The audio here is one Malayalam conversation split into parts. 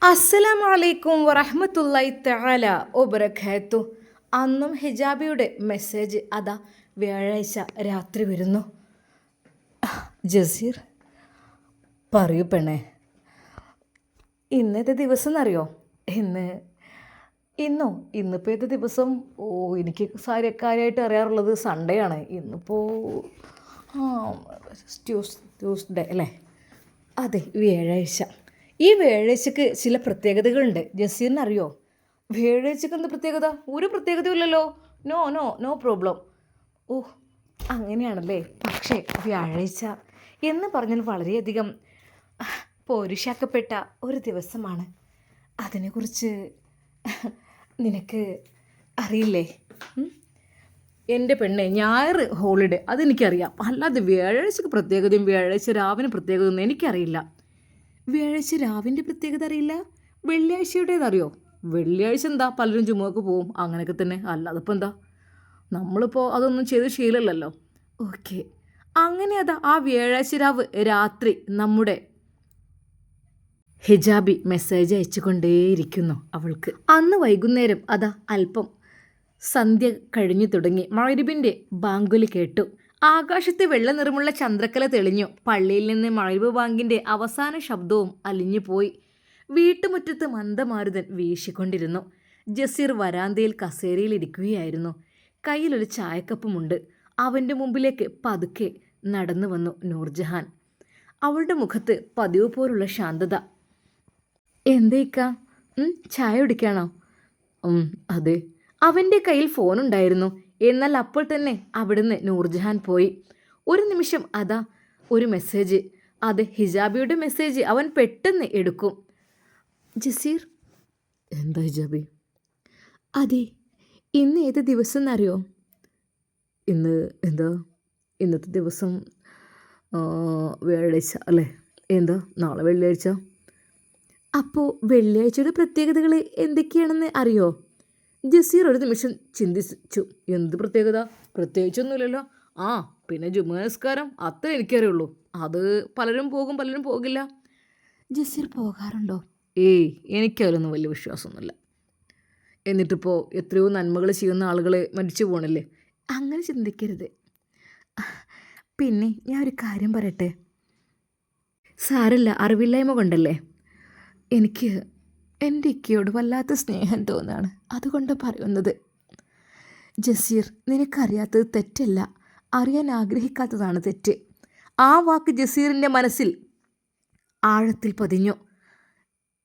അസ്സലാമു അലൈക്കും വറഹ്മത്തുള്ളാഹി തആല വബറകാത്തു. അന്നും ഹിജാബിയുടെ മെസ്സേജ് അതാ വ്യാഴാഴ്ച രാത്രി വരുന്നു. ജസീർ, പറയൂ പെണ്ണേ, ഇന്നത്തെ ദിവസം എന്നറിയോ? ഇന്ന് ഇന്നോ ഇന്നിപ്പോൾ ഏത് ദിവസം? ഓ, എനിക്ക് കാര്യമായിട്ട് അറിയാറുള്ളത് സൺഡേ ആണ്. ഇന്നിപ്പോൾ ആ ട്യൂസ്ഡേ അല്ലേ? അതെ, വ്യാഴാഴ്ച. ഈ വ്യാഴാഴ്ചക്ക് ചില പ്രത്യേകതകളുണ്ട്. ജസീറിന് അറിയോ? വ്യാഴാഴ്ചക്ക് എന്ത് പ്രത്യേകത? ഒരു പ്രത്യേകതയില്ലല്ലോ. No no no problem. ഓ, അങ്ങനെയാണല്ലേ. പക്ഷേ വ്യാഴാഴ്ച എന്ന് പറഞ്ഞാൽ വളരെയധികം പോരുഷാക്കപ്പെട്ട ഒരു ദിവസമാണ്. അതിനെക്കുറിച്ച് നിനക്ക് അറിയില്ലേ? എൻ്റെ പെണ്ണെ, ഞായർ ഹോളിഡേ അതെനിക്കറിയാം. അല്ലാതെ വ്യാഴാഴ്ചക്ക് പ്രത്യേകതയും വ്യാഴാഴ്ച രാവിന് പ്രത്യേകതയൊന്നും എനിക്കറിയില്ല. വ്യാഴാഴ്ച രാവിൻ്റെ പ്രത്യേകത അറിയില്ല? വെള്ളിയാഴ്ചയുടേതറിയോ? വെള്ളിയാഴ്ച എന്താ, പലരും ചുമക്ക് പോവും, അങ്ങനെയൊക്കെ തന്നെ. അല്ലാതെ ഇപ്പം എന്താ, നമ്മളിപ്പോൾ അതൊന്നും ചെയ്ത് ശീലമല്ലല്ലോ. ഓക്കെ, അങ്ങനെ അതാ ആ വ്യാഴാഴ്ച രാത്രി നമ്മുടെ ഹിജാബി മെസ്സേജ് അയച്ചുകൊണ്ടേയിരിക്കുന്നു അവൾക്ക്. അന്ന് വൈകുന്നേരം അതാ അല്പം സന്ധ്യ കഴിഞ്ഞു തുടങ്ങി. മഗ്‌രിബിൻ്റെ ബാങ്കുലി കേട്ടു. ആകാശത്ത് വെള്ള നിറമുള്ള ചന്ദ്രക്കല തെളിഞ്ഞു. പള്ളിയിൽ നിന്ന് മഗ്‌രിബ് ബാങ്കിൻ്റെ അവസാന ശബ്ദവും അലിഞ്ഞുപോയി. വീട്ടുമുറ്റത്ത് മന്ദമാരുതൻ വീശിക്കൊണ്ടിരുന്നു. ജസീർ വരാന്തയിൽ കസേരയിൽ ഇരിക്കുകയായിരുന്നു. കയ്യിലൊരു ചായക്കപ്പുമുണ്ട്. അവൻ്റെ മുമ്പിലേക്ക് പതുക്കെ നടന്നു വന്നു നൂർജഹാൻ. അവളുടെ മുഖത്ത് പതിവ് പോലുള്ള ശാന്തത. എന്തേക്ക, ചായ കുടിക്കാണോ? അതെ. അവൻ്റെ കയ്യിൽ ഫോണുണ്ടായിരുന്നു. എന്നാൽ അപ്പോൾ തന്നെ അവിടുന്ന് നൂർജഹാൻ പോയി. ഒരു നിമിഷം അതാ ഒരു മെസ്സേജ്. അത് ഹിജാബിയുടെ മെസ്സേജ്. അവൻ പെട്ടെന്ന് എടുക്കും. ജസീർ. എന്താ ഹിജാബി? അതെ, ഇന്ന് ഏത് ദിവസം എന്നറിയോ? ഇന്ന് എന്താ? ഇന്നത്തെ ദിവസം വ്യാഴാഴ്ച അല്ലേ? എന്താ നാളെ വെള്ളിയാഴ്ച? അപ്പോൾ വെള്ളിയാഴ്ചയുടെ പ്രത്യേകതകൾ എന്തൊക്കെയാണെന്ന് അറിയോ? ജസീർ ഒരു നിമിഷം ചിന്തിച്ചു. എന്ത് പ്രത്യേകത? പ്രത്യേകിച്ചൊന്നുമില്ലല്ലോ. ആ, പിന്നെ ജുമുഅ നിസ്കാരം, അത്ര എനിക്കറിയുള്ളൂ. അത് പലരും പോകും, പലരും പോകില്ല. ജസീർ പോകാറുണ്ടോ? ഏയ്, എനിക്കതിലൊന്നും വലിയ വിശ്വാസമൊന്നുമില്ല. എന്നിട്ടിപ്പോൾ എത്രയോ നന്മകൾ ചെയ്യുന്ന ആളുകൾ മരിച്ചു പോകണില്ലേ? അങ്ങനെ ചിന്തിക്കരുത്. പിന്നെ ഞാൻ ഒരു കാര്യം പറയട്ടെ. സാരല്ല, അറിവില്ലായ്മ കൊണ്ടല്ലേ. എനിക്ക് എൻ്റെ ഇക്കയോട് വല്ലാത്ത സ്നേഹം തോന്നുകയാണ്, അതുകൊണ്ട് പറയുന്നത്. ജസീർ, നിനക്കറിയാത്തത് തെറ്റല്ല, അറിയാൻ ആഗ്രഹിക്കാത്തതാണ് തെറ്റ്. ആ വാക്ക് ജസീറിൻ്റെ മനസ്സിൽ ആഴത്തിൽ പതിഞ്ഞു.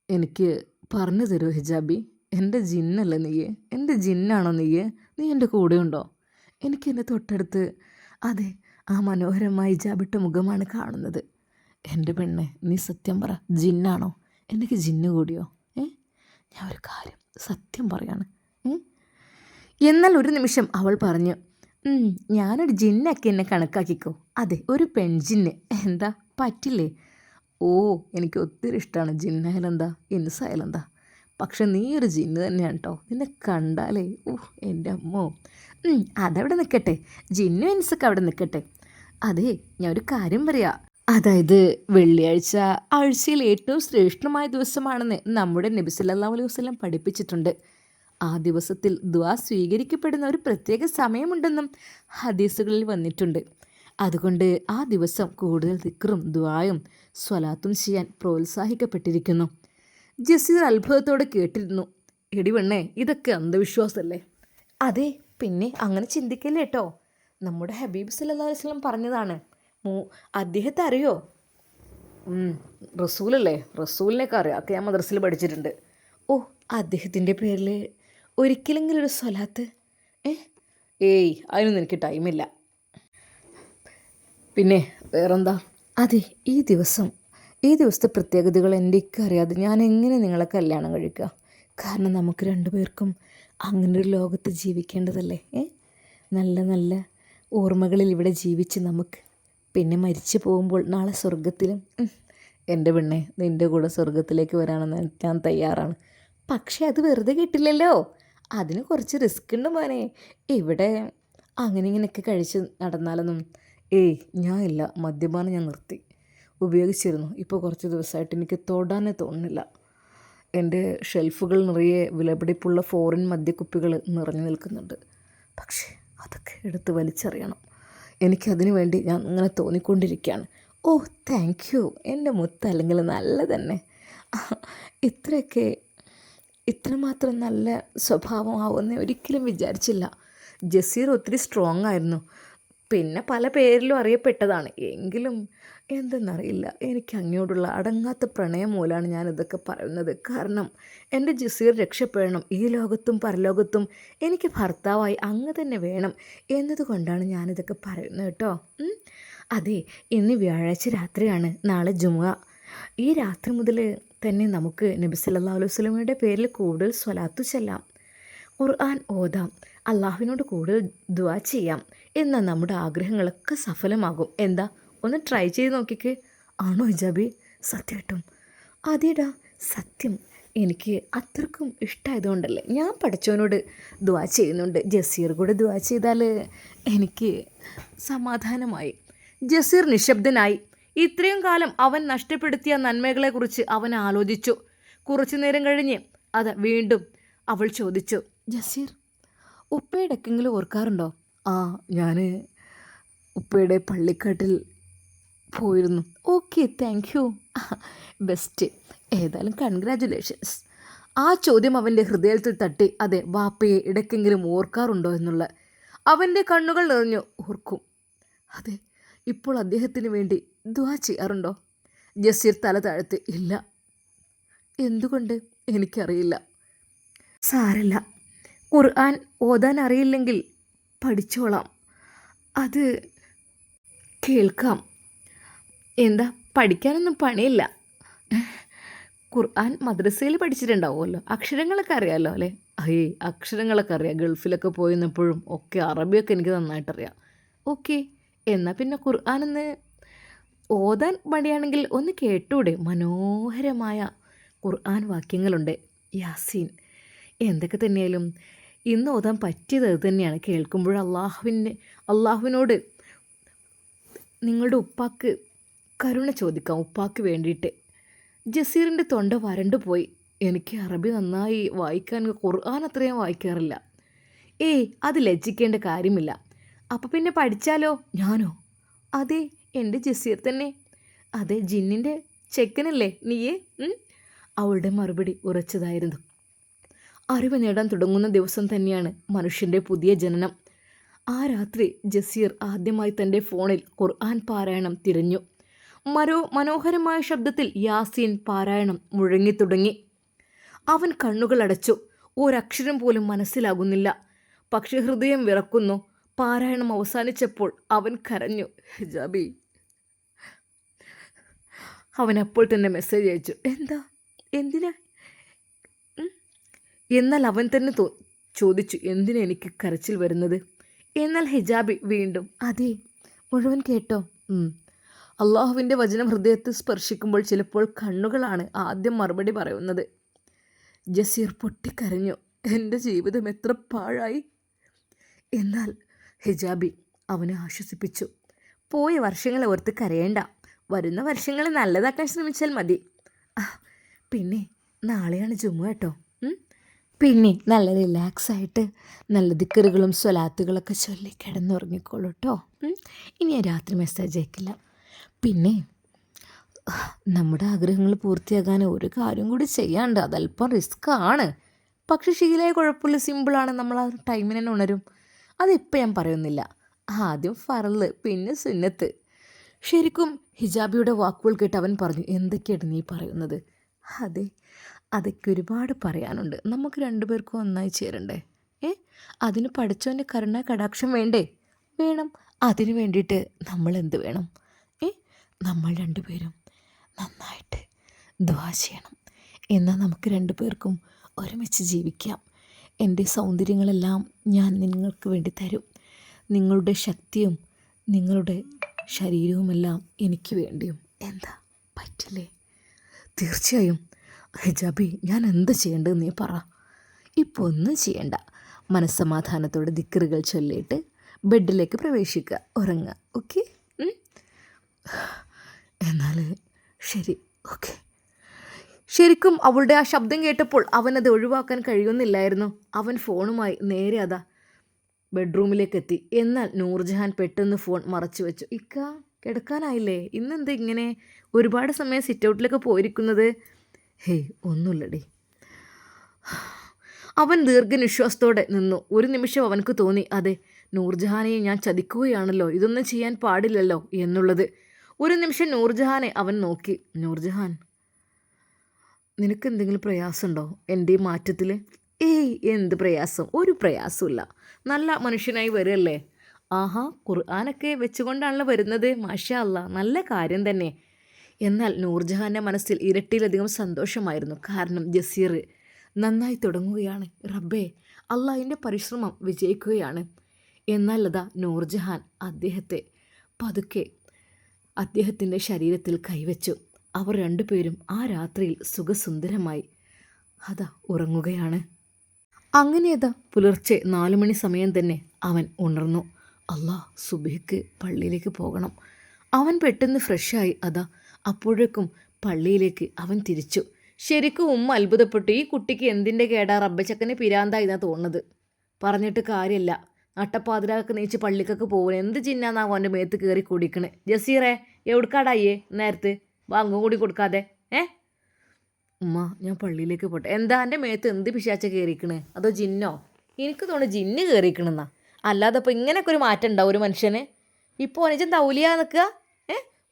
എനിക്ക് പറഞ്ഞു തരുമോ ഹിജാബി? എൻ്റെ ജിന്നല്ലേ നീയെ? എൻ്റെ ജിന്നാണോ നീയെ? നീ എൻ്റെ കൂടെ ഉണ്ടോ? എനിക്കെൻ്റെ തൊട്ടടുത്ത് അതെ, ആ മനോഹരമായ ഹിജാബിട്ട മുഖമാണ് കാണുന്നത്. എൻ്റെ പെണ്ണെ, നീ സത്യം പറ, ജിന്നാണോ? എനിക്ക് ജിന്ന് കൂടിയോ? ഞാൻ ഒരു കാര്യം സത്യം പറയാണ്. എന്നാൽ ഒരു നിമിഷം അവൾ പറഞ്ഞു, ഞാനൊരു ജിന്നൊക്കെ എന്നെ കണക്കാക്കിക്കോ. അതെ, ഒരു പെൺജിന്ന്. എന്താ, പറ്റില്ലേ? ഓ, എനിക്ക് ഒത്തിരി ഇഷ്ടമാണ്. ജിന്നായാലെന്താ, ഇൻസായാലെന്താ. പക്ഷെ നീ ഒരു ജിന്ന് തന്നെയാണ് കേട്ടോ. നിന്നെ കണ്ടാലേ എൻ്റെ അമ്മോ. അതവിടെ നിൽക്കട്ടെ, ജിന്നും ഇൻസൊക്കെ അവിടെ നിൽക്കട്ടെ. അതെ, ഞാൻ ഒരു കാര്യം പറയാം. അതായത് വെള്ളിയാഴ്ച ആഴ്ചയിൽ ഏറ്റവും ശ്രേഷ്ഠമായ ദിവസമാണെന്ന് നമ്മുടെ നബി സല്ലല്ലാഹു അലൈഹി വസല്ലം പഠിപ്പിച്ചിട്ടുണ്ട്. ആ ദിവസത്തിൽ ദുആ സ്വീകരിക്കപ്പെടുന്ന ഒരു പ്രത്യേക സമയമുണ്ടെന്നും ഹദീസുകളിൽ വന്നിട്ടുണ്ട്. അതുകൊണ്ട് ആ ദിവസം കൂടുതൽ ദിക്റും ദുആയും സ്വലാത്തും ചെയ്യാൻ പ്രോത്സാഹിക്കപ്പെട്ടിരിക്കുന്നു. ജസീർ അത്ഭുതത്തോടെ കേട്ടിരുന്നു. എടി പെണ്ണേ, ഇതൊക്കെ അന്ധവിശ്വാസമല്ലേ? അതെ, പിന്നെ അങ്ങനെ ചിന്തിക്കല്ലേ കേട്ടോ. നമ്മുടെ ഹബീബ് സല്ലല്ലാഹു അലൈഹി വസല്ലം പറഞ്ഞതാണ്. അദ്ദേഹത്തെ അറിയോ? റസൂലല്ലേ? റസൂലിനെയൊക്കെ അറിയാം, ഒക്കെ ഞാൻ മദ്രസയിൽ പഠിച്ചിട്ടുണ്ട്. ഓ, അദ്ദേഹത്തിൻ്റെ പേരിൽ ഒരിക്കലെങ്കിലും ഒരു സ്വലാത്ത്? ഏയ്, അതിനൊന്നും എനിക്ക് ടൈമില്ല. പിന്നെ വേറെന്താ? അതെ, ഈ ദിവസത്തെ പ്രത്യേകതകൾ എൻ്റെയൊക്കെ അറിയാതെ ഞാൻ എങ്ങനെ നിങ്ങളെ കല്യാണം കഴിക്കുക? കാരണം നമുക്ക് രണ്ടുപേർക്കും അങ്ങനെ ഒരു ലോകത്ത് ജീവിക്കേണ്ടതല്ലേ? നല്ല നല്ല ഓർമ്മകളിൽ ഇവിടെ ജീവിച്ച് നമുക്ക് പിന്നെ മരിച്ചു പോകുമ്പോൾ നാളെ സ്വർഗത്തിലും. എൻ്റെ പെണ്ണെ, നിൻ്റെ കൂടെ സ്വർഗത്തിലേക്ക് വരാനെന്ന് ഞാൻ തയ്യാറാണ്. പക്ഷേ അത് വെറുതെ കിട്ടില്ലല്ലോ, അതിന് കുറച്ച് റിസ്ക് ഉണ്ട് മോനെ. ഇവിടെ അങ്ങനെ ഇങ്ങനെയൊക്കെ കഴിച്ച് നടന്നാലൊന്നും. ഞാൻ ഇല്ല, മദ്യപാനം ഞാൻ നിർത്തി. ഉപയോഗിച്ചിരുന്നു, ഇപ്പോൾ കുറച്ച് ദിവസമായിട്ട് എനിക്ക് തൊടാനേ തോന്നുന്നില്ല. എൻ്റെ ഷെൽഫുകൾ നിറയെ വിലപിടിപ്പുള്ള ഫോറിൻ മദ്യക്കുപ്പികൾ നിറഞ്ഞു നിൽക്കുന്നുണ്ട്. പക്ഷേ അതൊക്കെ എടുത്ത് വലിച്ചെറിയണം. എനിക്കതിനു വേണ്ടി ഞാൻ ഇങ്ങനെ തോന്നിക്കൊണ്ടിരിക്കുകയാണ്. ഓ താങ്ക് യു എൻ്റെ മുത്തല്ലെങ്കിൽ നല്ല തന്നെ. ഇത്രയൊക്കെ ഇത്രമാത്രം നല്ല സ്വഭാവമാവുമെന്ന് ഒരിക്കലും വിചാരിച്ചില്ല. ജസീർ ഒത്തിരി സ്ട്രോങ് ആയിരുന്നു, പിന്നെ പല പേരിലും അറിയപ്പെട്ടതാണ്. എങ്കിലും എന്തെന്നറിയില്ല, എനിക്ക് അങ്ങോട്ടുള്ള അടങ്ങാത്ത പ്രണയം മൂലമാണ് ഞാനിതൊക്കെ പറയുന്നത്. കാരണം എൻ്റെ ജസീർ രക്ഷപ്പെടണം, ഈ ലോകത്തും പരലോകത്തും എനിക്ക് ഭർത്താവായി അങ്ങ് തന്നെ വേണം എന്നതുകൊണ്ടാണ് ഞാനിതൊക്കെ പറയുന്നത് കേട്ടോ. അതെ, ഇന്ന് വ്യാഴാഴ്ച രാത്രിയാണ്, നാളെ ജുമുഅ. ഈ രാത്രി മുതൽ തന്നെ നമുക്ക് നബി സല്ലല്ലാഹു അലൈഹി വസല്ലമയുടെ പേരിൽ കൂടുതൽ സ്വലാത്തു ചെല്ലാം, ഖുർആൻ ഓതാം, അള്ളാഹുവിനോട് കൂടുതൽ ദുആ ചെയ്യാം. എന്നാൽ നമ്മുടെ ആഗ്രഹങ്ങളൊക്കെ സഫലമാകും. എന്താ, ഒന്ന് ട്രൈ ചെയ്ത് നോക്കിക്ക്. ആണോ ഹിജാബി? സത്യമായിട്ടും? അതേടാ സത്യം. എനിക്ക് അത്രക്കും ഇഷ്ടമായതുകൊണ്ടല്ലേ ഞാൻ പഠിച്ചവനോട് ദുആ ചെയ്യുന്നുണ്ട്. ജസീർ കൂടെ ദുആ ചെയ്താൽ എനിക്ക് സമാധാനമായി. ജസീർ നിശബ്ദനായി. ഇത്രയും കാലം അവൻ നഷ്ടപ്പെടുത്തിയ നന്മകളെക്കുറിച്ച് അവൻ ആലോചിച്ചു. കുറച്ചു നേരം കഴിഞ്ഞ് അത് വീണ്ടും അവൾ ചോദിച്ചു, ജസീർ ഉപ്പയുടെക്കെങ്കിലും ഓർക്കാറുണ്ടോ? ആ, ഞാൻ ഉപ്പയുടെ പള്ളിക്കാട്ടിൽ പോയിരുന്നു. Okay, thank you, best. ഏതായാലും കൺഗ്രാജുലേഷൻസ്. ആ ചോദ്യം അവൻ്റെ ഹൃദയത്തിൽ തട്ടി. അതെ, വാപ്പയെ ഇടയ്ക്കെങ്കിലും ഓർക്കാറുണ്ടോ എന്നുള്ള. അവൻ്റെ കണ്ണുകൾ നിറഞ്ഞു. ഓർക്കും. അതെ, ഇപ്പോൾ അദ്ദേഹത്തിന് വേണ്ടി ദുആ ചെയ്യാറുണ്ടോ? ജസീർ തല താഴ്ത്തി. ഇല്ല. എന്തുകൊണ്ട്? എനിക്കറിയില്ല. സാരല്ല, ഖുർആൻ ഓതാൻ അറിയില്ലെങ്കിൽ പഠിച്ചോളാം, അത് കേൾക്കാം. എന്താ, പഠിക്കാനൊന്നും പണിയില്ല. ഖുർആൻ മദ്രസയിൽ പഠിച്ചിട്ടുണ്ടാവുമല്ലോ, അക്ഷരങ്ങളൊക്കെ അറിയാമല്ലോ അല്ലേ? അയ്യേ, അക്ഷരങ്ങളൊക്കെ അറിയാം. ഗൾഫിലൊക്കെ പോയിരുന്നപ്പോഴും ഒക്കെ അറബിയൊക്കെ എനിക്ക് നന്നായിട്ടറിയാം. ഓക്കെ, എന്നാൽ പിന്നെ ഖുർആൻ ഒന്ന് ഓതാൻ മടിയാണെങ്കിൽ ഒന്ന് കേട്ടൂടെ? മനോഹരമായ ഖുർആൻ വാക്യങ്ങളുണ്ട്. യാസീൻ. എന്തൊക്കെ തന്നെയാലും ഇന്ന് ഓതാൻ പറ്റിയത് അത് തന്നെയാണ്. കേൾക്കുമ്പോൾ അള്ളാഹുവിനോട് നിങ്ങളുടെ ഉപ്പാക്ക് കരുണ ചോദിക്കാം, ഉപ്പാക്ക് വേണ്ടിയിട്ട്. ജസീറിൻ്റെ തൊണ്ട വരണ്ടു പോയി. എനിക്ക് അറബി നന്നായി വായിക്കാൻ, ഖുർആൻ അത്രയും വായിക്കാറില്ല. ഏയ്, അത് ലജ്ജിക്കേണ്ട കാര്യമില്ല. അപ്പോൾ പിന്നെ പഠിച്ചാലോ? ഞാനോ? അതെ, എൻ്റെ ജസീർ തന്നെ. അതെ, ജിന്നിൻ്റെ ചെക്കനല്ലേ നീയേ? അവളുടെ മറുപടി ഉറച്ചതായിരുന്നു. അറിവ് നേടാൻ തുടങ്ങുന്ന ദിവസം തന്നെയാണ് മനുഷ്യൻ്റെ പുതിയ ജനനം. ആ രാത്രി ജസീർ ആദ്യമായി തൻ്റെ ഫോണിൽ ഖുർആൻ പാരായണം തിരഞ്ഞു. മനോഹരമായ ശബ്ദത്തിൽ യാസീൻ പാരായണം മുഴങ്ങിത്തുടങ്ങി. അവൻ കണ്ണുകൾ അടച്ചു. ഒരക്ഷരം പോലും മനസ്സിലാകുന്നില്ല. പക്ഷെ ഹൃദയം വിറക്കുന്നു. പാരായണം അവസാനിച്ചപ്പോൾ അവൻ കരഞ്ഞു. ഹിജാബി. അവൻ അപ്പോൾ തന്നെ മെസ്സേജ് അയച്ചു. എന്താ, എന്തിനാ? എന്നാൽ അവൻ തന്നെ ചോദിച്ചു, എന്തിനാ എനിക്ക് കരച്ചിൽ വരുന്നത്? എന്നാൽ ഹിജാബി വീണ്ടും, അതെ, മുഴുവൻ കേട്ടോ. അള്ളാഹുവിൻ്റെ വചനം ഹൃദയത്തെ സ്പർശിക്കുമ്പോൾ ചിലപ്പോൾ കണ്ണുകളാണ് ആദ്യം മറുപടി പറയുന്നത്. ജസീർ പൊട്ടിക്കരഞ്ഞു. എൻ്റെ ജീവിതം എത്ര പാഴായി. എന്നാൽ ഹിജാബി അവനെ ആശ്വസിപ്പിച്ചു. പോയ വർഷങ്ങളെ ഓർത്ത് കരയേണ്ട, വരുന്ന വർഷങ്ങളെ നല്ലതാക്കാൻ ശ്രമിച്ചാൽ മതി. പിന്നെ നാളെയാണ് ജുമുഅ കേട്ടോ. പിന്നെ നല്ല റിലാക്സായിട്ട് നല്ല ദിക്കറുകളും സ്വലാത്തുകളൊക്കെ ചൊല്ലി കിടന്നുറങ്ങിക്കോളൂ കേട്ടോ. ഇനി ഞാൻ രാത്രി മെസ്സേജ് അയക്കില്ല. പിന്നെ നമ്മുടെ ആഗ്രഹങ്ങൾ പൂർത്തിയാകാൻ ഒരു കാര്യം കൂടി ചെയ്യാണ്ട്, അതല്പം റിസ്ക് ആണ്. പക്ഷെ ശീലമായ കുഴപ്പമില്ല, സിമ്പിളാണ്. നമ്മൾ ആ ടൈമിന് തന്നെ ഉണരും. അതിപ്പോൾ ഞാൻ പറയുന്നില്ല. ആദ്യം ഫറല്, പിന്നെ സുന്നത്ത്. ശരിക്കും ഹിജാബിയുടെ വാക്കുകൾ കേട്ട് അവൻ പറഞ്ഞു, എന്തൊക്കെയാണ് നീ പറയുന്നത്? അതെ, അതൊക്കെ ഒരുപാട് പറയാനുണ്ട്. നമുക്ക് രണ്ടുപേർക്കും ഒന്നായി ചേരണ്ടേ? അതിന് പഠിച്ചവൻ്റെ കരുണ കടാക്ഷം വേണ്ടേ? വേണം. അതിനു വേണ്ടിയിട്ട് നമ്മൾ എന്ത് വേണം? നമ്മൾ രണ്ടുപേരും നന്നായിട്ട് ദുആ ചെയ്യണം. എന്നാൽ നമുക്ക് രണ്ടുപേർക്കും ഒരുമിച്ച് ജീവിക്കാം. എൻ്റെ സൗന്ദര്യങ്ങളെല്ലാം ഞാൻ നിങ്ങൾക്ക് വേണ്ടി തരും. നിങ്ങളുടെ ശക്തിയും നിങ്ങളുടെ ശരീരവുമെല്ലാം എനിക്ക് വേണ്ടിയും. എന്താ, പറ്റില്ലേ? തീർച്ചയായും. ഹിജാബി, ഞാൻ എന്ത് ചെയ്യേണ്ടതെന്ന് നീ പറ. ഇപ്പോൾ ഒന്നും ചെയ്യണ്ട. മനസ്സമാധാനത്തോടെ ദിക്റുകൾ ചൊല്ലിയിട്ട് ബെഡിലേക്ക് പ്രവേശിക്കുക, ഉറങ്ങുക. ഓക്കെ? എന്നാൽ ശരി, ഓക്കെ. ശരിക്കും അവളുടെ ആ ശബ്ദം കേട്ടപ്പോൾ അവനത് ഒഴിവാക്കാൻ കഴിയുന്നില്ലായിരുന്നു. അവൻ ഫോണുമായി നേരെ അതാ ബെഡ്റൂമിലേക്ക് എത്തി. എന്നാൽ നൂർജഹാൻ പെട്ടെന്ന് ഫോൺ മറച്ചു വെച്ചു. ഇക്ക കിടക്കാനായില്ലേ? ഇന്നെന്താ ഇങ്ങനെ ഒരുപാട് സമയം സിറ്റ് ഔട്ടിലൊക്കെ പോയിരിക്കുന്നത്? ഹേയ് ഒന്നുമില്ലടി. അവൻ ദീർഘനിശ്വാസത്തോടെ നിന്നു. ഒരു നിമിഷം അവനക്ക് തോന്നി, അതെ, നൂർജഹാനെയും ഞാൻ ചതിക്കുകയാണല്ലോ, ഇതൊന്നും ചെയ്യാൻ പാടില്ലല്ലോ എന്നുള്ളത്. ഒരു നിമിഷം നൂർജഹാനെ അവൻ നോക്കി. നൂർജഹാൻ, നിനക്ക് എന്തെങ്കിലും പ്രയാസമുണ്ടോ എൻ്റെ ഈ മാറ്റത്തിൽ? ഏയ് എന്ത് പ്രയാസം? ഒരു പ്രയാസമില്ല. നല്ല മനുഷ്യനായി വരികയല്ലേ. ആഹാ, ഖുർആനൊക്കെ വെച്ചുകൊണ്ടാണല്ലോ വരുന്നത്. മാഷാ അല്ലാ, നല്ല കാര്യം തന്നെ. എന്നാൽ നൂർജഹാൻ്റെ മനസ്സിൽ ഇരട്ടിയിലധികം സന്തോഷമായിരുന്നു. കാരണം ജസീർ നന്നായി തുടങ്ങുകയാണ്. റബ്ബേ, അള്ളാഹിൻ്റെ പരിശ്രമം വിജയിക്കുകയാണ്. എന്നാൽ അതാ നൂർജഹാൻ അദ്ദേഹത്തെ പതുക്കെ അദ്ദേഹത്തിൻ്റെ ശരീരത്തിൽ കൈവച്ചു. അവർ രണ്ടുപേരും ആ രാത്രിയിൽ സുഖസുന്ദരമായി അതാ ഉറങ്ങുകയാണ്. അങ്ങനെയതാ പുലർച്ചെ 4 മണി സമയം തന്നെ അവൻ ഉണർന്നു. അല്ലാ, സുബഹിക്ക് പള്ളിയിലേക്ക് പോകണം. അവൻ പെട്ടെന്ന് ഫ്രഷായി. അതാ അപ്പോഴേക്കും പള്ളിയിലേക്ക് അവൻ തിരിച്ചു. ശരിക്കും ഉമ്മ അത്ഭുതപ്പെട്ടു. ഈ കുട്ടിക്ക് എന്തിൻ്റെ കേടാ? റബ്ബച്ചക്കന് പിരാന്തായി എന്നാ തോന്നുന്നത്. പറഞ്ഞിട്ട് കാര്യമില്ല. നട്ടപ്പാതിരാക്ക് നീച്ച് പള്ളിക്കൊക്കെ പോകുന്നു. എന്ത് ചിന്നാന്നാവും അവൻ്റെ മേത്ത് കയറി കുടിക്കണേ. ജസീറേ, എവിടുക്കാടായേ നേരത്ത്? വാങ്ങും കൂടി കൊടുക്കാതെ. ഉമ്മ, ഞാൻ പള്ളിയിലേക്ക് പോട്ടെ. എന്താ എൻ്റെ മേത്ത് എന്ത് പിശാച്ച കയറിക്കണേ? അതോ ജിന്നോ? എനിക്ക് തോന്നുന്നു ജിന്ന് കയറിക്കണെന്നാ. അല്ലാതെ ഇപ്പോൾ ഇങ്ങനെയൊക്കെ ഒരു മാറ്റം ഉണ്ടാവും ഒരു മനുഷ്യന്. ഇപ്പോൾ ഓനിച്ചെന്താ ഔലിയ നിൽക്കുക?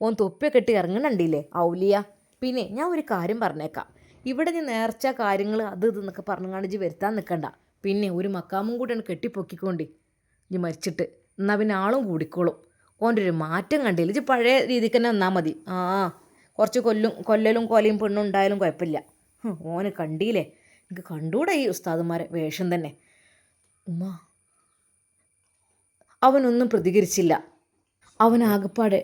ഓൻ തൊപ്പിയൊക്കെ ഇട്ട് ഇറങ്ങണണ്ടില്ലേ ഔലിയ. പിന്നെ ഞാൻ ഒരു കാര്യം പറഞ്ഞേക്കാം. ഇവിടെ നീ നേർച്ച കാര്യങ്ങൾ അത് ഇതെന്നൊക്കെ പറഞ്ഞുകൊണ്ട് ഇജ്ജ് വരുത്താൻ നിൽക്കണ്ട. പിന്നെ ഒരു മക്കാമും കൂടെയാണ് കെട്ടിപ്പൊക്കിക്കൊണ്ട് ഇജ്ജ് മരിച്ചിട്ട്. എന്നാൽ പിന്നെ ആളും കൂടിക്കോളും. ഓൻ്റെ ഒരു മാറ്റം കണ്ടില്ല. ഇജ്ജ് പഴയ രീതിക്ക് തന്നെ വന്നാൽ മതി. കുറച്ച് കൊല്ലലും കൊലയും പെണ്ണും ഉണ്ടായാലും കുഴപ്പമില്ല. ഓന് കണ്ടില്ലേ? എനിക്ക് കണ്ടൂടെ ഈ ഉസ്താദുമാരെ വേഷം തന്നെ. ഉമ്മ, അവനൊന്നും പ്രതികരിച്ചില്ല. അവനാകപ്പാടെ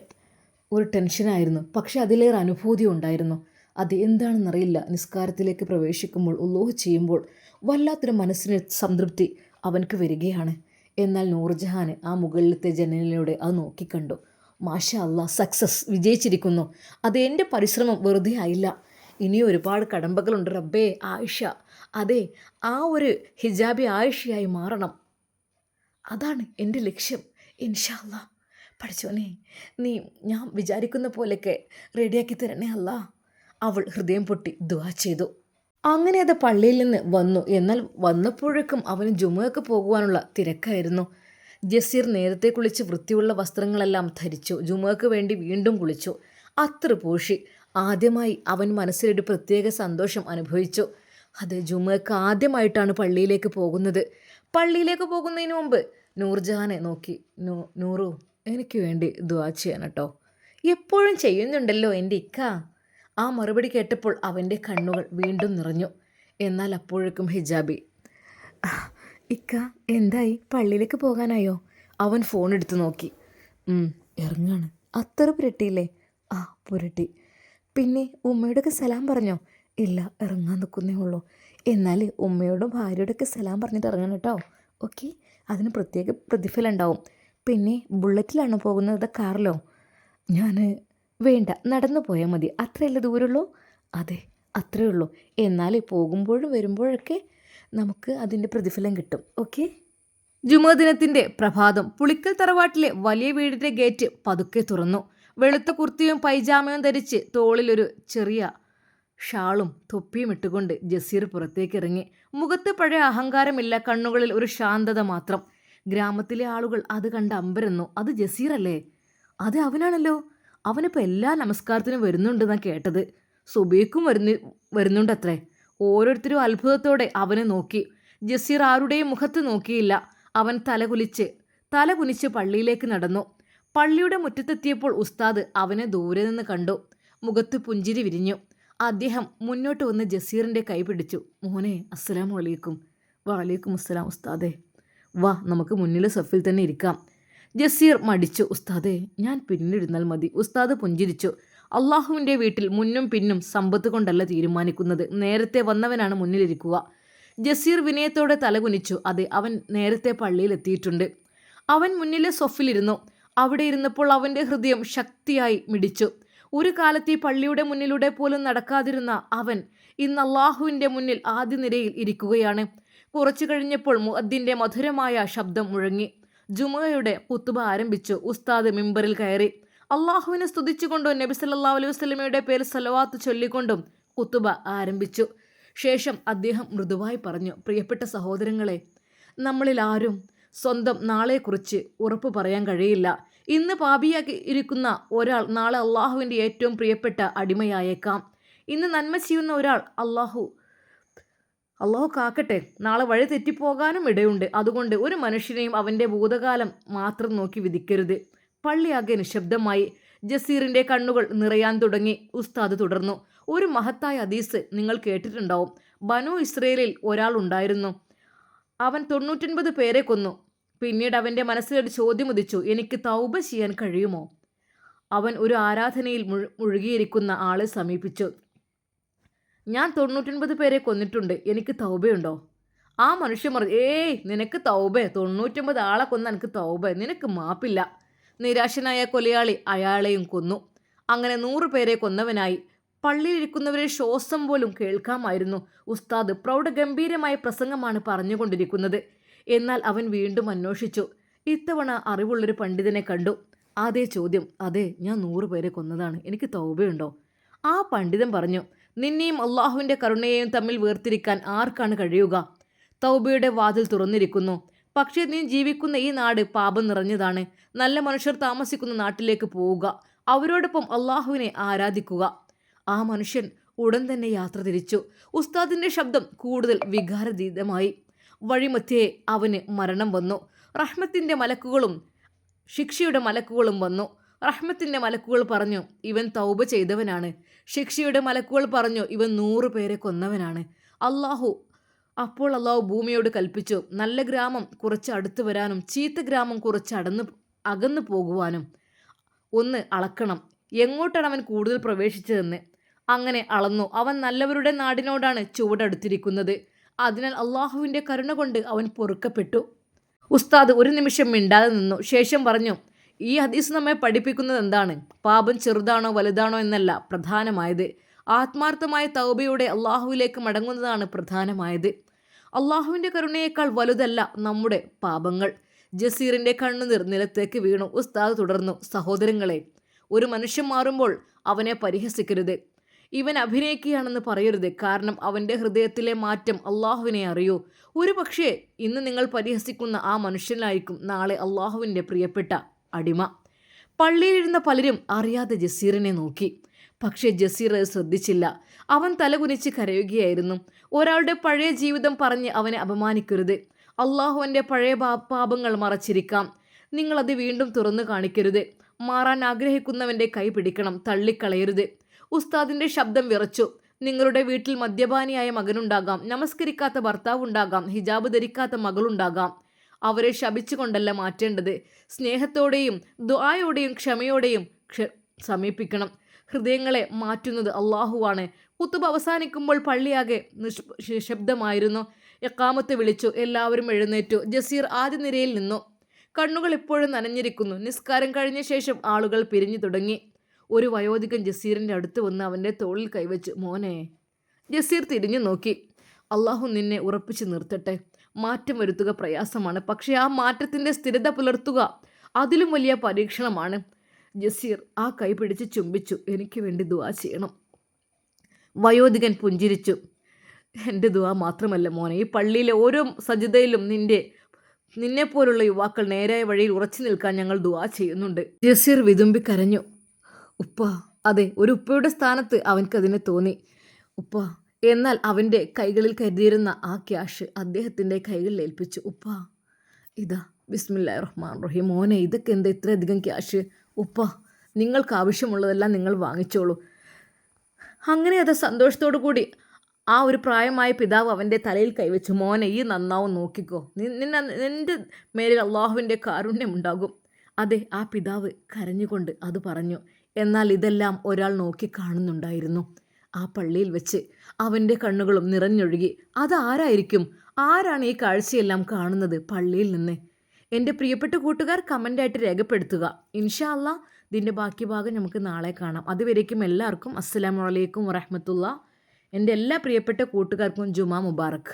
ഒരു ടെൻഷനായിരുന്നു. പക്ഷെ അതിലേറെ അനുഭൂതി ഉണ്ടായിരുന്നു. അത് എന്താണെന്നറിയില്ല. നിസ്കാരത്തിലേക്ക് പ്രവേശിക്കുമ്പോൾ ഉള്ളൂഹ് ചെയ്യുമ്പോൾ വല്ലാത്തൊരു മനസ്സിന് സംതൃപ്തി അവനക്ക് വരികയാണ്. എന്നാൽ നൂർജഹാന് ആ മുകളിലത്തെ ജനലിലൂടെ അത് നോക്കിക്കണ്ടു. മാഷാ അല്ലാ, സക്സസ്, വിജയിച്ചിരിക്കുന്നു. അത് എൻ്റെ പരിശ്രമം വെറുതെ ആയില്ല. ഇനിയും ഒരുപാട് കടമ്പകളുണ്ട് റബ്ബേ. ആയിഷ, അതെ, ആ ഒരു ഹിജാബി ആയിഷയായി മാറണം. അതാണ് എൻ്റെ ലക്ഷ്യം. ഇൻഷാ അല്ലാ. പഠിച്ചോനെ, നീ ഞാൻ വിചാരിക്കുന്ന പോലെയൊക്കെ റെഡിയാക്കി തരണേ അല്ലാ. അവൾ ഹൃദയം പൊട്ടി ദുആ ചെയ്തു. അങ്ങനെ അത് പള്ളിയിൽ നിന്ന് വന്നു. എന്നാൽ വന്നപ്പോഴേക്കും അവന് ജുമുഅക്ക് പോകുവാനുള്ള തിരക്കായിരുന്നു. ജസീർ നേരത്തെ കുളിച്ച് വൃത്തിയുള്ള വസ്ത്രങ്ങളെല്ലാം ധരിച്ചു. ജുമുഅക്ക് വേണ്ടി വീണ്ടും കുളിച്ചു. അത്ര പൂശി. ആദ്യമായി അവൻ മനസ്സിലൊരു പ്രത്യേക സന്തോഷം അനുഭവിച്ചു. അത് ജുമുഅക്ക് ആദ്യമായിട്ടാണ് പള്ളിയിലേക്ക് പോകുന്നത്. പള്ളിയിലേക്ക് പോകുന്നതിന് മുമ്പ് നൂർജഹാനെ നോക്കി. നൂറു, എനിക്ക് വേണ്ടി ദുആ ചെയ്യാൻ കേട്ടോ. എപ്പോഴും ചെയ്യുന്നുണ്ടല്ലോ എൻ്റെ ഇക്ക. ആ മറുപടി കേട്ടപ്പോൾ അവൻ്റെ കണ്ണുകൾ വീണ്ടും നിറഞ്ഞു. എന്നാൽ അപ്പോഴേക്കും ഹിജാബി, ഇക്ക എന്തായി, പള്ളിയിലേക്ക് പോകാനായോ? അവൻ ഫോൺ എടുത്ത് നോക്കി. ഇറങ്ങാണ്. അത്ര പുരട്ടിയില്ലേ? പുരട്ടി. പിന്നെ ഉമ്മയോടൊക്കെ സലാം പറഞ്ഞോ? ഇല്ല, ഇറങ്ങാൻ നിൽക്കുന്നേ ഉള്ളൂ. എന്നാൽ ഉമ്മയോടും ഭാര്യയോടൊക്കെ സലാം പറഞ്ഞിട്ട് ഇറങ്ങണം കേട്ടോ. ഓക്കെ, അതിന് പ്രത്യേക പ്രതിഫലം ഉണ്ടാവും. പിന്നെ ബുള്ളറ്റിലാണോ പോകുന്നത്, കാറിലോ? ഞാൻ വേണ്ട, നടന്നു പോയാൽ മതി. അത്രയല്ലേ ദൂരമുള്ളൂ? അതെ, അത്രയേ ഉള്ളൂ. എന്നാൽ പോകുമ്പോഴും വരുമ്പോഴൊക്കെ നമുക്ക് അതിൻ്റെ പ്രതിഫലം കിട്ടും. ഓക്കെ. ജുമുഅ ദിനത്തിൻ്റെ പ്രഭാതം. പുളിക്കൽ തറവാട്ടിലെ വലിയ വീടിൻ്റെ ഗേറ്റ് പതുക്കെ തുറന്നു. വെളുത്ത കുർത്തിയും പൈജാമയും ധരിച്ച് തോളിലൊരു ചെറിയ ഷാളും തൊപ്പിയും ഇട്ടുകൊണ്ട് ജസീർ പുറത്തേക്ക് ഇറങ്ങി. മുഖത്ത് പഴയ അഹങ്കാരമില്ല, കണ്ണുകളിൽ ഒരു ശാന്തത മാത്രം. ഗ്രാമത്തിലെ ആളുകൾ അത് കണ്ട് അമ്പരന്നു. അത് ജസീറല്ലേ? അത് അവനാണല്ലോ. അവനിപ്പോൾ എല്ലാ നമസ്കാരത്തിനും വരുന്നുണ്ടെന്നാണ് കേട്ടത്. സുബൈക്കും വരുന്നുണ്ടത്രേ. ഓരോരുത്തരും അത്ഭുതത്തോടെ അവനെ നോക്കി. ജസീർ ആരുടെയും മുഖത്ത് നോക്കിയില്ല. അവൻ തല കുനിച്ച് പള്ളിയിലേക്ക് നടന്നു. പള്ളിയുടെ മുറ്റത്തെത്തിയപ്പോൾ ഉസ്താദ് അവനെ ദൂരെ നിന്ന് കണ്ടു. മുഖത്ത് പുഞ്ചിരി വിരിഞ്ഞു. അദ്ദേഹം മുന്നോട്ട് വന്ന് ജസീറിൻ്റെ കൈ പിടിച്ചു. മോനെ, അസ്സലാമു അലൈക്കും. വഅലൈക്കും അസ്സലാം ഉസ്താദേ. വാ, നമുക്ക് മുന്നിലെ സഫിൽ തന്നെ ഇരിക്കാം. ജസീർ മടിച്ചു. ഉസ്താദേ, ഞാൻ പിന്നിരുന്നാൽ മതി. ഉസ്താദ് പുഞ്ചിരിച്ചു. അള്ളാഹുവിൻ്റെ വീട്ടിൽ മുന്നും പിന്നും സമ്പത്ത് കൊണ്ടല്ല തീരുമാനിക്കുന്നത്. നേരത്തെ വന്നവനാണ് മുന്നിലിരിക്കുക. ജസീർ വിനയത്തോടെ തലകുനിച്ചു. അതെ, അവൻ നേരത്തെ പള്ളിയിൽ എത്തിയിട്ടുണ്ട്. അവൻ മുന്നിലെ സൊഫിലിരുന്നു. അവിടെ ഇരുന്നപ്പോൾ അവൻ്റെ ഹൃദയം ശക്തിയായി മിടിച്ചു. ഒരു കാലത്ത് ഈ പള്ളിയുടെ മുന്നിലൂടെ പോലും നടക്കാതിരുന്ന അവൻ ഇന്ന് അള്ളാഹുവിൻ്റെ മുന്നിൽ ആദ്യ നിരയിൽ ഇരിക്കുകയാണ്. കുറച്ചു കഴിഞ്ഞപ്പോൾ മുഅദ്ദിൻ്റെ മധുരമായ ശബ്ദം മുഴങ്ങി. ജുമുഅയുടെ ഖുത്ബ ആരംഭിച്ചു. ഉസ്താദ് മിമ്പറിൽ കയറി. അള്ളാഹുവിനെ സ്തുതിച്ചുകൊണ്ടും നബി സല്ലല്ലാഹു അലൈഹി വസല്ലമയുടെ പേരിൽ സലവാത്ത് ചൊല്ലിക്കൊണ്ടും ഖുത്ബ ആരംഭിച്ചു. ശേഷം അദ്ദേഹം മൃദുവായി പറഞ്ഞു, പ്രിയപ്പെട്ട സഹോദരങ്ങളെ, നമ്മളിൽ ആരും സ്വന്തം നാളെക്കുറിച്ച് ഉറപ്പ് പറയാൻ കഴിയില്ല. ഇന്ന് പാപിയാക്കി ഇരിക്കുന്ന ഒരാൾ നാളെ അള്ളാഹുവിൻ്റെ ഏറ്റവും പ്രിയപ്പെട്ട അടിമയായേക്കാം. ഇന്ന് നന്മ ചെയ്യുന്ന ഒരാൾ അള്ളാഹു കാക്കട്ടെ, നാളെ വഴി തെറ്റിപ്പോകാനും ഇടയുണ്ട്. അതുകൊണ്ട് ഒരു മനുഷ്യനെയും അവൻ്റെ ഭൂതകാലം മാത്രം നോക്കി വിധിക്കരുത്. പള്ളിയാകെ നിശബ്ദമായി. ജസീറിൻ്റെ കണ്ണുകൾ നിറയാൻ തുടങ്ങി. ഉസ്താദ് തുടർന്നു, ഒരു മഹത്തായ ഹദീസ് നിങ്ങൾ കേട്ടിട്ടുണ്ടാവും. ബനു ഇസ്രയേലിൽ ഒരാൾ ഉണ്ടായിരുന്നു. അവൻ 99 പേരെ കൊന്നു. പിന്നീട് അവൻ്റെ മനസ്സിലൊരു ചോദ്യം ഉദിച്ചു, എനിക്ക് തൗബ ചെയ്യാൻ കഴിയുമോ? അവൻ ഒരു ആരാധനയിൽ മുഴുകിയിരിക്കുന്ന ആളെ സമീപിച്ചു. ഞാൻ 99 പേരെ കൊന്നിട്ടുണ്ട്, എനിക്ക് തൗബയുണ്ടോ? ആ മനുഷ്യൻ പറഞ്ഞു, നിനക്ക് തൗബ? 99 ആളെ കൊന്ന എനിക്ക് തൗബ? നിനക്ക് മാപ്പില്ല. നിരാശനായ കൊലയാളി അയാളെയും കൊന്നു. അങ്ങനെ 100 പേരെ കൊന്നവനായി. പള്ളിയിലിരിക്കുന്നവരെ ശ്വാസം പോലും കേൾക്കാമായിരുന്നു. ഉസ്താദ് പ്രൗഢഗംഭീരമായ പ്രസംഗമാണ് പറഞ്ഞുകൊണ്ടിരിക്കുന്നത്. എന്നാൽ അവൻ വീണ്ടും അന്വേഷിച്ചു. ഇത്തവണ അറിവുള്ളൊരു പണ്ഡിതനെ കണ്ടു. അതേ ചോദ്യം. അതെ, ഞാൻ 100 പേരെ കൊന്നതാണ്, എനിക്ക് തൗബയുണ്ടോ? ആ പണ്ഡിതൻ പറഞ്ഞു, നിന്നെയും അള്ളാഹുവിൻ്റെ കരുണയെയും തമ്മിൽ വേർതിരിക്കാൻ ആർക്കാണ് കഴിയുക? തൗബയുടെ വാതിൽ തുറന്നിരിക്കുന്നു. പക്ഷേ നീ ജീവിക്കുന്ന ഈ നാട് പാപം നിറഞ്ഞതാണ്. നല്ല മനുഷ്യർ താമസിക്കുന്ന നാട്ടിലേക്ക് പോവുക, അവരോടൊപ്പം അള്ളാഹുവിനെ ആരാധിക്കുക. ആ മനുഷ്യൻ ഉടൻ തന്നെ യാത്ര തിരിച്ചു. ഉസ്താദിൻ്റെ ശബ്ദം കൂടുതൽ വികാരതീതമായി. വഴിമധ്യേ അവന് മരണം വന്നു. റഹ്മത്തിൻ്റെ മലക്കുകളും ശിക്ഷയുടെ മലക്കുകളും വന്നു. റഹ്മത്തിൻ്റെ മലക്കുകൾ പറഞ്ഞു, ഇവൻ തൗബ ചെയ്തവനാണ്. ശിക്ഷയുടെ മലക്കുകൾ പറഞ്ഞു, ഇവൻ 100 പേരെ കൊന്നവനാണ്. അപ്പോൾ അള്ളാഹു ഭൂമിയോട് കൽപ്പിച്ചു, നല്ല ഗ്രാമം കുറച്ച് അടുത്ത് വരാനും ചീത്ത ഗ്രാമം കുറച്ച് അകന്നു പോകുവാനും ഒന്ന് അളക്കണം. എങ്ങോട്ടാണ് അവൻ കൂടുതൽ പ്രവേശിച്ചതെന്ന്. അങ്ങനെ അളന്നു. അവൻ നല്ലവരുടെ നാടിനോടാണ് ചുവടടുത്തിരിക്കുന്നത്. അതിനാൽ അള്ളാഹുവിൻ്റെ കരുണ കൊണ്ട് അവൻ പൊറുക്കപ്പെട്ടു. ഉസ്താദ് ഒരു നിമിഷം മിണ്ടാതെ നിന്നു. ശേഷം പറഞ്ഞു, ഈ ഹദീസ് നമ്മെ പഠിപ്പിക്കുന്നത് എന്താണ്? പാപം ചെറുതാണോ വലുതാണോ എന്നല്ല പ്രധാനമായത്. ആത്മാർത്ഥമായ തൗബയോടെ അള്ളാഹുവിലേക്ക് മടങ്ങുന്നതാണ് പ്രധാനമായത്. അള്ളാഹുവിൻ്റെ കരുണയേക്കാൾ വലുതല്ല നമ്മുടെ പാപങ്ങൾ. ജസീറിൻ്റെ കണ്ണുനീർ നിലത്തേക്ക് വീണു. ഉസ്താദ് തുടർന്നു, സഹോദരങ്ങളെ, ഒരു മനുഷ്യൻ മാറുമ്പോൾ അവനെ പരിഹസിക്കരുത്. ഇവൻ അഭിനയിക്കുകയാണെന്ന് പറയരുത്. കാരണം അവൻ്റെ ഹൃദയത്തിലെ മാറ്റം അള്ളാഹുവിനെ അറിയൂ. ഒരു പക്ഷേ ഇന്ന് നിങ്ങൾ പരിഹസിക്കുന്ന ആ മനുഷ്യനായിരിക്കും നാളെ അള്ളാഹുവിൻ്റെ പ്രിയപ്പെട്ട അടിമ. പള്ളിയിലിരുന്ന പലരും അറിയാതെ ജസീറിനെ നോക്കി. പക്ഷേ ജസീർ അത് ശ്രദ്ധിച്ചില്ല. അവൻ തലകുനിച്ച് കരയുകയായിരുന്നു. ഒരാളുടെ പഴയ ജീവിതം പറഞ്ഞ് അവനെ അപമാനിക്കരുത്. അള്ളാഹുവിൻ്റെ പഴയ പാപങ്ങൾ മറച്ചിരിക്കാം. നിങ്ങളത് വീണ്ടും തുറന്നു കാണിക്കരുത്. മാറാൻ ആഗ്രഹിക്കുന്നവൻ്റെ കൈ പിടിക്കണം, തള്ളിക്കളയരുത്. ഉസ്താദിൻ്റെ ശബ്ദം വിറച്ചു. നിങ്ങളുടെ വീട്ടിൽ മദ്യപാനിയായ മകനുണ്ടാകാം, നമസ്കരിക്കാത്ത ഭർത്താവുണ്ടാകാം, ഹിജാബ് ധരിക്കാത്ത മകളുണ്ടാകാം. അവരെ ശപിച്ചുകൊണ്ടല്ല മാറ്റേണ്ടത്. സ്നേഹത്തോടെയും ദുആയോടെയും ക്ഷമയോടെയും സമീപിക്കണം. ഹൃദയങ്ങളെ മാറ്റുന്നത് അള്ളാഹുവാണ്. ഖുത്ബ അവസാനിക്കുമ്പോൾ പള്ളിയാകെ നിശബ്ദമായിരുന്നു. ഇഖാമത്ത് വിളിച്ചു. എല്ലാവരും എഴുന്നേറ്റു. ജസീർ ആദ്യ നിരയിൽ നിന്നു. കണ്ണുകൾ ഇപ്പോഴും നനഞ്ഞിരിക്കുന്നു. നിസ്കാരം കഴിഞ്ഞ ശേഷം ആളുകൾ പിരിഞ്ഞു തുടങ്ങി. ഒരു വയോധികൻ ജസീറിൻ്റെ അടുത്ത് വന്ന് അവൻ്റെ തോളിൽ കൈവച്ചു. മോനെ. ജസീർ തിരിഞ്ഞു നോക്കി. അള്ളാഹു നിന്നെ ഉറപ്പിച്ചു നിർത്തട്ടെ. മാറ്റം വരുത്തുക പ്രയാസമാണ്, പക്ഷേ ആ മാറ്റത്തിൻ്റെ സ്ഥിരത പുലർത്തുക അതിലും വലിയ പരീക്ഷണമാണ്. ജസീർ ആ കൈ പിടിച്ച് ചുംബിച്ചു. എനിക്ക് വേണ്ടി ദുആ ചെയ്യണം. വയോധികൻ പുഞ്ചിരിച്ചു. എൻ്റെ ദുആ മാത്രമല്ല മോനെ, ഈ പള്ളിയിലെ ഓരോ സജ്ജതയിലും നിന്നെപ്പോലുള്ള യുവാക്കൾ നേരായ വഴിയിൽ ഉറച്ചു നിൽക്കാൻ ഞങ്ങൾ ദുആ ചെയ്യുന്നുണ്ട്. ജസീർ വിതുമ്പി കരഞ്ഞു. ഉപ്പ. അതെ, ഒരു ഉപ്പയുടെ സ്ഥാനത്ത് അവൻക്കതിനെ തോന്നി. ഉപ്പ. എന്നാൽ അവൻ്റെ കൈകളിൽ കരുതിയിരുന്ന ആ ക്യാഷ് അദ്ദേഹത്തിൻ്റെ കൈകളിൽ ഏൽപ്പിച്ചു. ഉപ്പ, ഇതാ, ബിസ്മില്ലാഹിർ റഹ്മാനിർ റഹീം. മോനെ, ഇതൊക്കെ എന്താ ഇത്രയധികം ക്യാഷ്? ഉപ്പ, നിങ്ങൾക്ക് ആവശ്യമുള്ളതെല്ലാം നിങ്ങൾ വാങ്ങിച്ചോളൂ. അങ്ങനെ അത് സന്തോഷത്തോടു കൂടി ആ ഒരു പ്രായമായ പിതാവ് അവൻ്റെ തലയിൽ കൈവച്ചു. മോനെ, ഈ നന്നാവും, നോക്കിക്കോ. നിൻ്റെ മേലിൽ അള്ളാഹുവിൻ്റെ കാരുണ്യമുണ്ടാകും. അതെ, ആ പിതാവ് കരഞ്ഞുകൊണ്ട് അത് പറഞ്ഞു. എന്നാൽ ഇതെല്ലാം ഒരാൾ നോക്കി കാണുന്നുണ്ടായിരുന്നു. ആ പള്ളിയിൽ വെച്ച് അവൻ്റെ കണ്ണുകളും നിറഞ്ഞൊഴുകി. അതാരായിരിക്കും? ആരാണ് ഈ കാഴ്ചയെല്ലാം കാണുന്നത് പള്ളിയിൽ നിന്ന്? എൻ്റെ പ്രിയപ്പെട്ട കൂട്ടുകാർ കമൻ്റായിട്ട് രേഖപ്പെടുത്തുക. ഇൻഷാ അല്ലാ ഇതിൻ്റെ ബാക്കി ഭാഗം നമുക്ക് നാളെ കാണാം. അതുവരേക്കും എല്ലാവർക്കും അസ്സലാമു അലൈക്കും വറഹ്മത്തുള്ളാഹി. എൻ്റെ എല്ലാ പ്രിയപ്പെട്ട കൂട്ടുകാർക്കും ജുമാ മുബാറക്ക്.